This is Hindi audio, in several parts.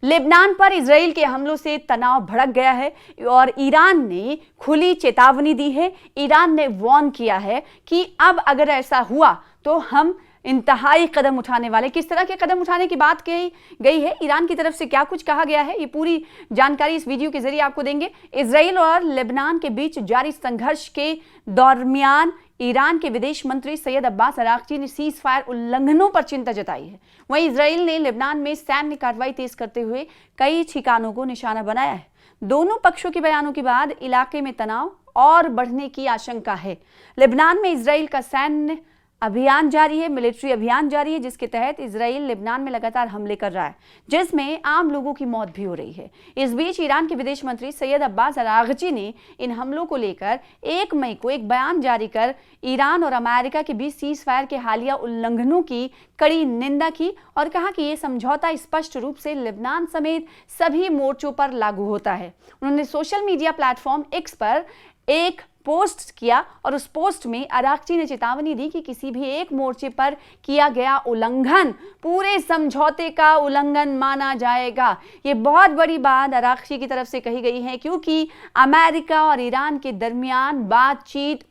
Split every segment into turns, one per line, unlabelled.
लेबनान पर इजराइल के हमलों से तनाव भड़क गया है और ईरान ने खुली चेतावनी दी है। ईरान ने वार्न किया है कि अब अगर ऐसा हुआ तो हम इंतहाई कदम उठाने वाले। किस तरह के कदम उठाने की बात कही गई है, ईरान की तरफ से क्या कुछ कहा गया है, ये पूरी जानकारी इस वीडियो के जरिए आपको देंगे। इजराइल और लेबनान के बीच जारी संघर्ष के दरमियान ईरान के विदेश मंत्री सैयद अब्बास अरागची ने सीज फायर उल्लंघनों पर चिंता जताई है। वहीं इजराइल ने लेबनान में सैन्य कार्रवाई तेज करते हुए कई ठिकानों को निशाना बनाया है। दोनों पक्षों के बयानों के बाद इलाके में तनाव और बढ़ने की आशंका है। लेबनान में इजराइल का सैन्य अभियान जारी है, मिलिट्री अभियान जारी है, जिसके तहत इजराइल लेबनान में लगातार हमले कर रहा है, जिसमें आम लोगों की मौत भी हो रही है। इस बीच ईरान के विदेश मंत्री सैयद अब्बास अरागची ने इन हमलों को लेकर 1 मई को एक बयान जारी कर ईरान और अमेरिका के बीच सीज फायर के हालिया उल्लंघनों की कड़ी निंदा की और कहा कि यह समझौता स्पष्ट रूप से लेबनान समेत सभी मोर्चों पर लागू होता है। उन्होंने सोशल मीडिया प्लेटफॉर्म एक्स पर एक पोस्ट किया और उस पोस्ट में अरागची ने चेतावनी दी कि किसी भी एक मोर्चे पर किया गया उल्लंघन पूरे समझौते का उल्लंघन माना जाएगा। ये बहुत बड़ी बात अरागची की तरफ से कही गई है, क्योंकि अमेरिका और ईरान के दरमियान बातचीत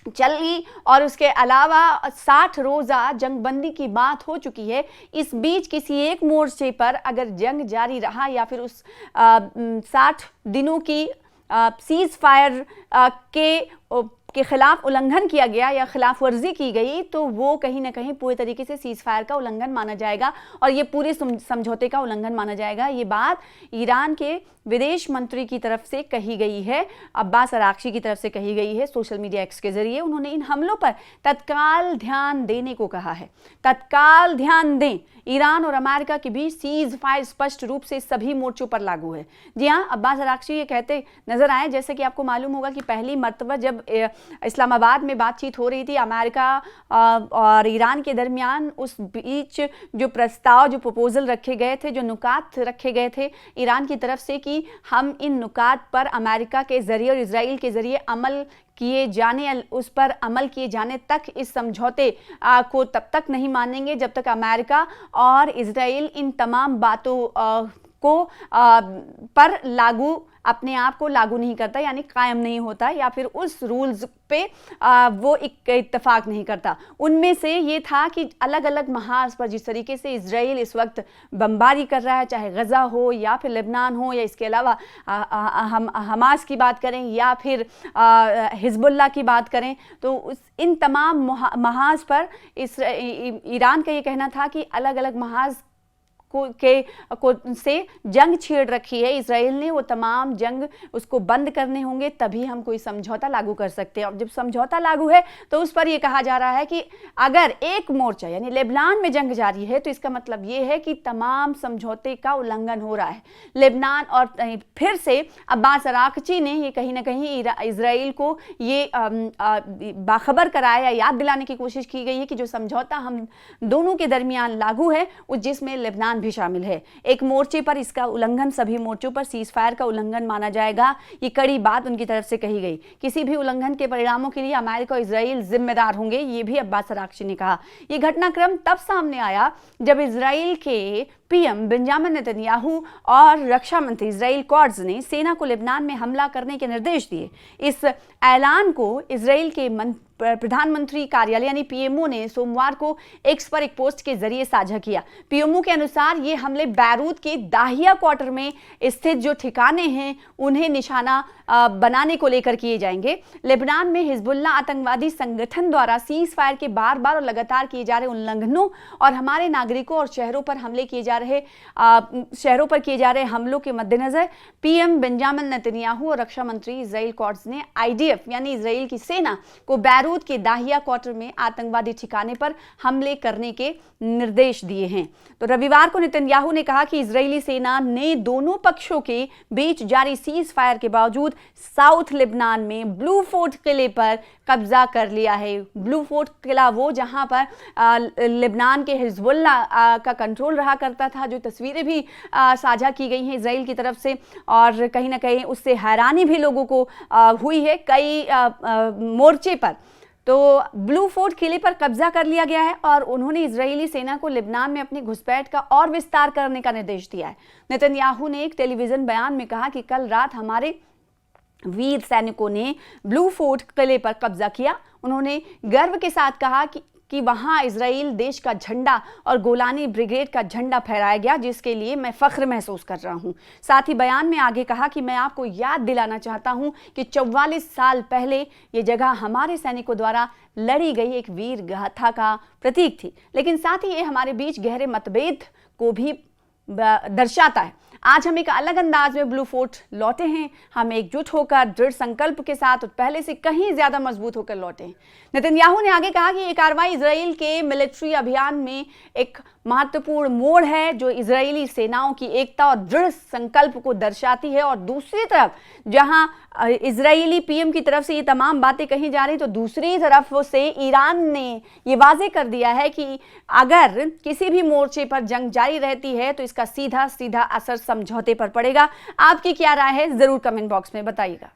चली और उसके अलावा 60 रोज़ा जंगबंदी की बात हो चुकी है। इस बीच किसी एक मोर्चे पर अगर जंग जारी रहा या फिर उस 60 दिनों की सीज फायर के खिलाफ उल्लंघन किया गया या खिलाफ वर्जी की गई, तो वो कहीं ना कहीं पूरे तरीके से सीज फायर का उल्लंघन माना जाएगा और ये पूरे समझौते का उल्लंघन माना जाएगा। ये बात ईरान के विदेश मंत्री की तरफ से कही गई है, अब्बास अरागची की तरफ से कही गई है। सोशल मीडिया एक्स के जरिए उन्होंने इन हमलों पर तत्काल ध्यान देने को कहा है। तत्काल ध्यान दें। ईरान और अमेरिका के बीच सीज फायर स्पष्ट रूप से सभी मोर्चों पर लागू है। जी हाँ, अब्बास अरागची ये कहते नजर आए। जैसे कि आपको मालूम होगा कि पहली मर्तबा जब इस्लामाबाद में बातचीत हो रही थी अमेरिका और ईरान के दरमियान, उस बीच जो प्रस्ताव, जो प्रपोजल रखे गए थे, जो नुकात रखे गए थे ईरान की तरफ से कि हम इन नुकात पर अमेरिका के जरिए और इजराइल के जरिए अमल किए जाने, उस पर अमल किए जाने तक इस समझौते को तब तक नहीं मानेंगे जब तक अमेरिका और इजराइल इन तमाम बातों को पर लागू अपने आप को लागू नहीं करता, यानी कायम नहीं होता या फिर उस रूल्स पे वो एक इत्तेफाक नहीं करता। उनमें से ये था कि अलग अलग महाज पर जिस तरीके से इजराइल इस वक्त बमबारी कर रहा है, चाहे गज़ा हो या फिर लेबनान हो या इसके अलावा हम हमास की बात करें या फिर हिजबुल्लाह की बात करें, तो इन तमाम महाज पर ईरान का ये कहना था कि अलग अलग महाज से जंग छेड़ रखी है इजराइल ने, वो तमाम जंग उसको बंद करने होंगे, तभी हम कोई समझौता लागू कर सकते हैं। और जब समझौता लागू है तो उस पर यह कहा जा रहा है कि अगर एक मोर्चा यानी लेबनान में जंग जारी है तो इसका मतलब ये है कि तमाम समझौते का उल्लंघन हो रहा है लेबनान। और फिर से अब्बास अरागची ने ये कहीं ना कहीं इजराइल को ये बाखबर कराया या याद दिलाने की कोशिश की गई है कि जो समझौता हम दोनों के दरमियान लागू है जिसमें लेबनान भी शामिल है, एक मोर्चे पर इसका उल्लंघन सभी मोर्चों पर सीज फायर का उल्लंघन माना जाएगा। ये कड़ी बात उनकी तरफ से कही गई। किसी भी उल्लंघन के परिणामों के लिए अमेरिका और इजराइल जिम्मेदार होंगे, ये भी अब्बास अरागची ने कहा। ये घटनाक्रम तब सामने आया जब इजराइल के पीएम बेंजामिन नेतन्याहू और रक्षा मंत्री इजराइल कॉट्ज ने सेना को लेबनान में हमला करने के निर्देश दिए। इस ऐलान को इजराइल के प्रधानमंत्री कार्यालय यानी पीएमओ ने सोमवार को एक्स पर एक पोस्ट के जरिए साझा किया। पीएमओ के अनुसार ये हमले बैरूत के दाहिया क्वार्टर में स्थित जो ठिकाने हैं उन्हें निशाना बनाने को लेकर किए जाएंगे। लेबनान में हिजबुल्लाह आतंकवादी संगठन द्वारा सीज फायर के बार बार और लगातार किए जा रहे उल्लंघनों और हमारे नागरिकों और शहरों पर किए जा रहे हमलों के मद्देनजर पीएम बेंजामिन नेतन्याहू और रक्षा मंत्री इजराइल कॉट्ज ने आईडीएफ यानी इजराइल की सेना को बैरूत के दाहिया क्वार्टर में आतंकवादी ठिकाने पर हमले करने के निर्देश दिए हैं। तो रविवार को नेतन्याहू ने कहा कि इजरायली सेना ने दोनों पक्षों के बीच जारी सीज फायर के बावजूद साउथ लेबनान में ब्लू फोर्ट किले पर कब्जा कर लिया है। ब्लू फोर्ट किला वो जहां पर लेबनान के हिजबुल्लाह का कंट्रोल रहा करता था, जो तस्वीरें भी साझा की गई हैं इजराइल की तरफ से, और कहीं ना कहीं उससे हैरानी भी लोगों को हुई है कई मोर्चे पर। तो ब्लू फोर्ट किले पर कब्जा कर लिया गया है और उन्होंने इजरायली सेना को लिबनान में अपनी घुसपैठ का और विस्तार करने का निर्देश दिया है। नेतन्याहू ने एक टेलीविजन बयान में कहा कि कल रात हमारे वीर सैनिकों ने ब्लू फोर्ट किले पर कब्जा किया। उन्होंने गर्व के साथ कहा कि वहां इजराइल देश का झंडा और गोलानी ब्रिगेड का झंडा फहराया गया, जिसके लिए मैं फख्र महसूस कर रहा हूं। साथ ही बयान में आगे कहा कि मैं आपको याद दिलाना चाहता हूं कि 44 साल पहले ये जगह हमारे सैनिकों द्वारा लड़ी गई एक वीर गाथा का प्रतीक थी, लेकिन साथ ही ये हमारे बीच गहरे मतभेद को भी दर्शाता है। आज हम एक अलग अंदाज में ब्लू फोर्ट लौटे हैं। हम एकजुट होकर दृढ़ संकल्प के साथ पहले से कहीं ज्यादा मजबूत होकर लौटे हैं। नेतन्याहू ने आगे कहा कि ये कार्रवाई इजराइल के मिलिट्री अभियान में एक महत्वपूर्ण मोड़ है जो इजरायली सेनाओं की एकता और दृढ़ संकल्प को दर्शाती है। और दूसरी तरफ जहां इजरायली पीएम की तरफ से ये तमाम बातें कही जा रही, तो दूसरी तरफ से ईरान ने ये वाजे कर दिया है कि अगर किसी भी मोर्चे पर जंग जारी रहती है तो इसका सीधा सीधा असर समझौते पर पड़ेगा। आपकी क्या राय है, जरूर कमेंट बॉक्स में बताइएगा।